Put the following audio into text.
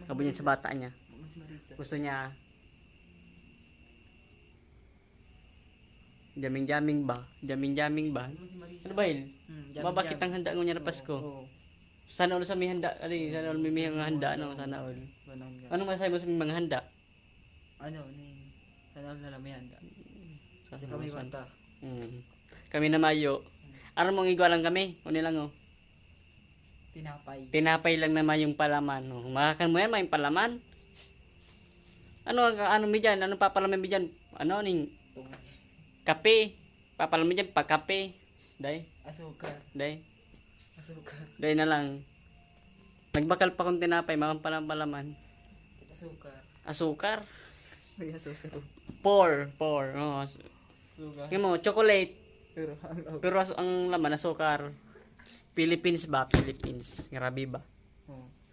Kabo niya sa bata niya. Gusto niya jaming-jaming ba? Jaming-jaming ba? Ano ba yun? Bakit ang handa niya na Pasko? Oo. Sana all sa may handa, sana all may mga handa, no? Sana all. Anong masasabi mo sa may mga handa? Sana all na lang may handa. Kasi kami kwarta. Kami na mayo. Ano mong igualan kami? Kung lang, oh. Tinapay. Tinapay lang naman yung palaman, oh. Makakan mo yan, may palaman. Ano mi dyan? Anong papalaman mi dyan? Ano ning? Kape. Papalaman mi dyan, pagkape. Day. Asukar. Day. Asukar. Day na lang. Nagbakal pa kong tinapay, makang palaman. Asukar. Asukar. May asukar. Pour. Oh. Asukar. Tingnan mo, chocolate. Pero Pero ang laman, asukar. Philippines ba? Philippines. Grabe ba? Oo.